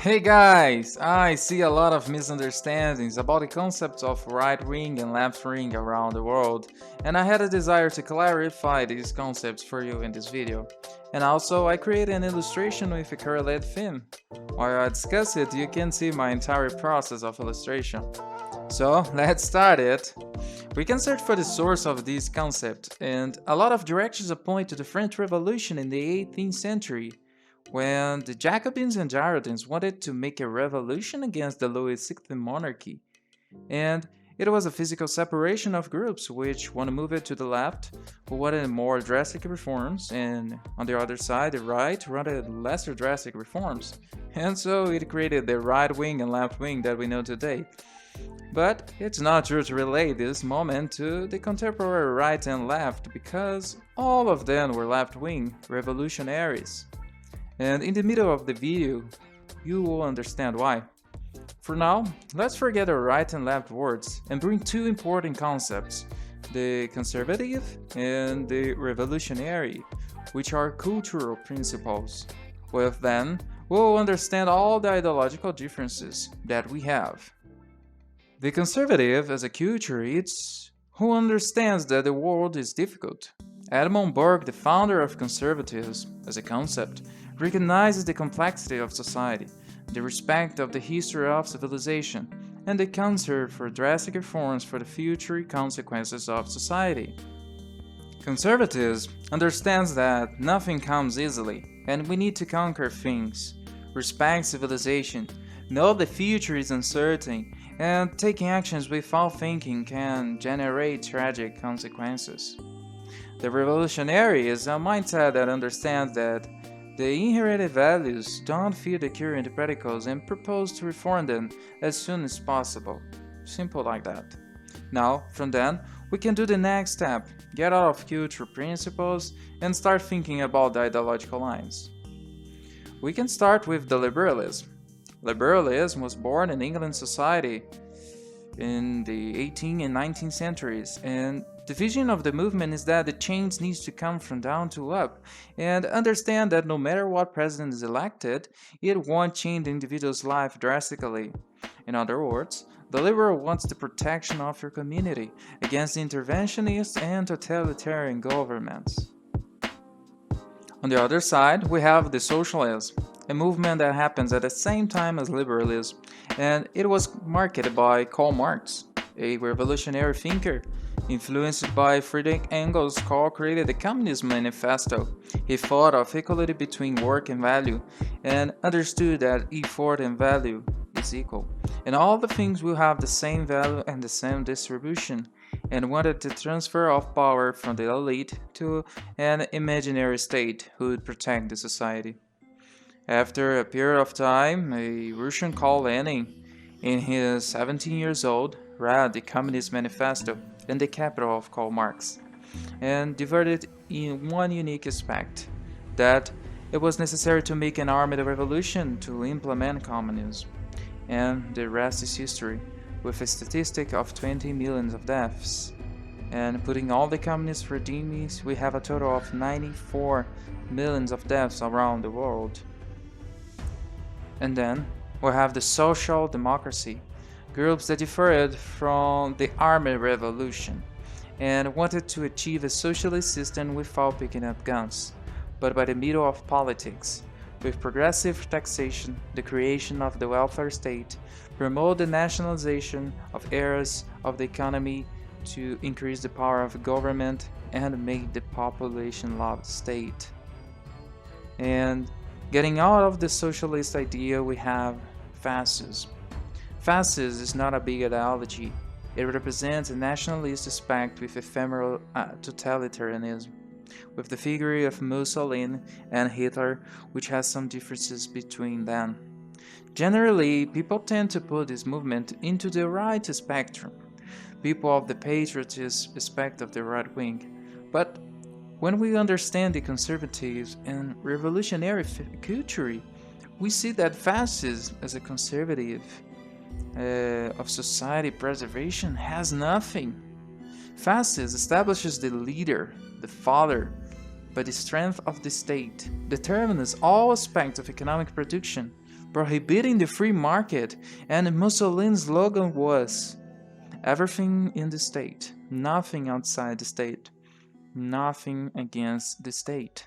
Hey guys, I see a lot of misunderstandings about the concepts of right wing and left wing around the world, and I had a desire to clarify these concepts for you in this video. And also, I created an illustration with a correlated theme. While I discuss it, you can see my entire process of illustration. So, let's start it. We can search for the source of this concept, and a lot of directions point to the French Revolution in the 18th century, when the Jacobins and Girondins wanted to make a revolution against the Louis XVI monarchy. And it was a physical separation of groups which want to move it to the left, who wanted more drastic reforms, and on the other side, the right wanted lesser drastic reforms. And so it created the right wing and left wing that we know today. But it's not true to relate this moment to the contemporary right and left because all of them were left wing revolutionaries. And in the middle of the video, you will understand why. For now, let's forget the right and left words and bring two important concepts, the conservative and the revolutionary, which are cultural principles. With them, we'll understand all the ideological differences that we have. The conservative as a culture, it's who understands that the world is difficult. Edmund Burke, the founder of conservatism as a concept, recognizes the complexity of society, the respect of the history of civilization, and the concern for drastic reforms for the future consequences of society. Conservatism understands that nothing comes easily, and we need to conquer things, respect civilization, know the future is uncertain, and taking actions without thinking can generate tragic consequences. The revolutionary is a mindset that understands that the inherited values don't fit the current practicals and propose to reform them as soon as possible. Simple like that. Now, from then, we can do the next step, get out of cultural principles and start thinking about the ideological lines. We can start with the liberalism. Liberalism was born in England society in the 18th and 19th centuries, and the vision of the movement is that the change needs to come from down to up, and understand that no matter what president is elected, it won't change the individual's life drastically. In other words, the liberal wants the protection of your community against interventionists and totalitarian governments. On the other side, we have the socialism, a movement that happens at the same time as liberalism, and it was marketed by Karl Marx, a revolutionary thinker. Influenced by Friedrich Engels, Karl created the Communist Manifesto. He thought of equality between work and value, and understood that effort and value is equal, and all the things will have the same value and the same distribution, and wanted the transfer of power from the elite to an imaginary state who would protect the society. After a period of time, a Russian called Lenin, in his 17 years old, read the Communist Manifesto in the capital of Karl Marx, and diverted in one unique aspect, that it was necessary to make an armed revolution to implement communism. And the rest is history, with a statistic of 20 million of deaths. And putting all the communist regimes, we have a total of 94 millions of deaths around the world. And then we have the social democracy, groups that differed from the armed revolution and wanted to achieve a socialist system without picking up guns, but by the middle of politics, with progressive taxation, the creation of the welfare state, promote the nationalization of areas of the economy to increase the power of government and make the population love the state. And getting out of the socialist idea, we have fascism. Fascism is not a big ideology. It represents a nationalist aspect with ephemeral totalitarianism, with the figure of Mussolini and Hitler, which has some differences between them. Generally, people tend to put this movement into the right spectrum, people of the patriotism aspect of the right wing. But when we understand the conservative and revolutionary culture, we see that fascism as a conservative of society preservation has nothing. Fascism establishes the leader, the father, by the strength of the state, determines all aspects of economic production, prohibiting the free market, and Mussolini's slogan was everything in the state, nothing outside the state, nothing against the state.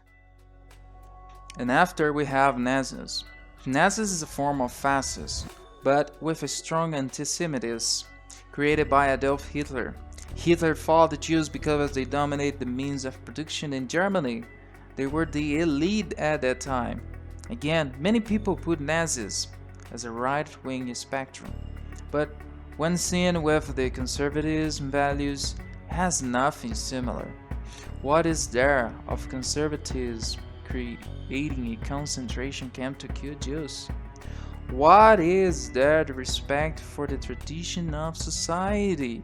And after we have Nazis. Nazis is a form of fascism, but with a strong anti-Semitism created by Adolf Hitler. Hitler fought the Jews because they dominated the means of production in Germany. They were the elite at that time. Again, many people put Nazis as a right-wing spectrum, but when seen with the conservatism values, has nothing similar. What is there of conservatism creating a concentration camp to kill Jews? What is there the respect for the tradition of society?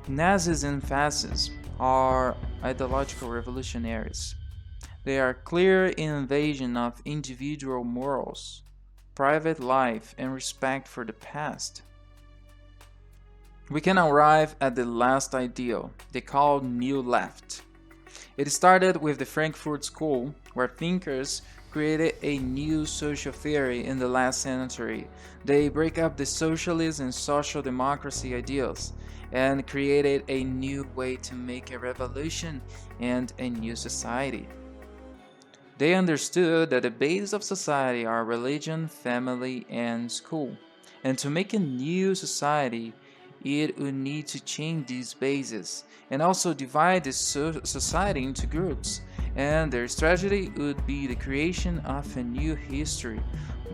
Nazis and fascists are ideological revolutionaries. They are clear invasion of individual morals, private life, and respect for the past. We can arrive at the last ideal, they call New Left. It started with the Frankfurt School, where thinkers created a new social theory in the last century. They break up the socialist and social democracy ideals and created a new way to make a revolution and a new society. They understood that the basis of society are religion, family, and school. And to make a new society, it would need to change these bases and also divide the society into groups. And their strategy would be the creation of a new history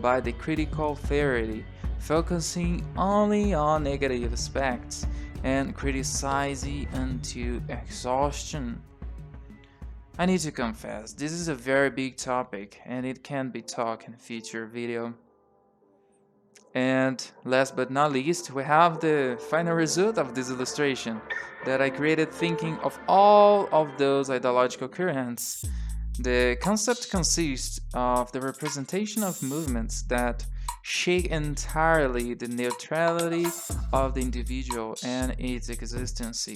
by the critical theory, focusing only on negative aspects and criticizing until exhaustion. I need to confess, this is a very big topic and it can be talked in a future video. And last but not least, we have the final result of this illustration that I created thinking of all of those ideological currents. The concept consists of the representation of movements that shake entirely the neutrality of the individual and its existence,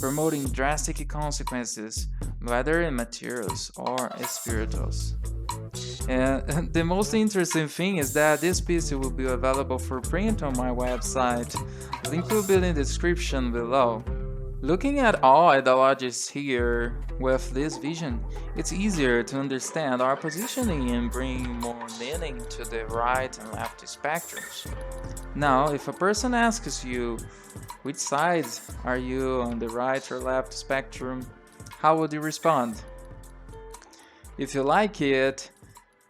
promoting drastic consequences, whether in materials or spirituals. And the most interesting thing is that this piece will be available for print on my website. Link will be in the description below. Looking at all ideologies here with this vision, it's easier to understand our positioning and bring more meaning to the right and left spectrums. Now, if a person asks you, which side are you on the right or left spectrum, how would you respond? If you like it,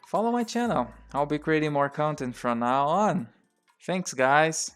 follow my channel. I'll be creating more content from now on. Thanks, guys.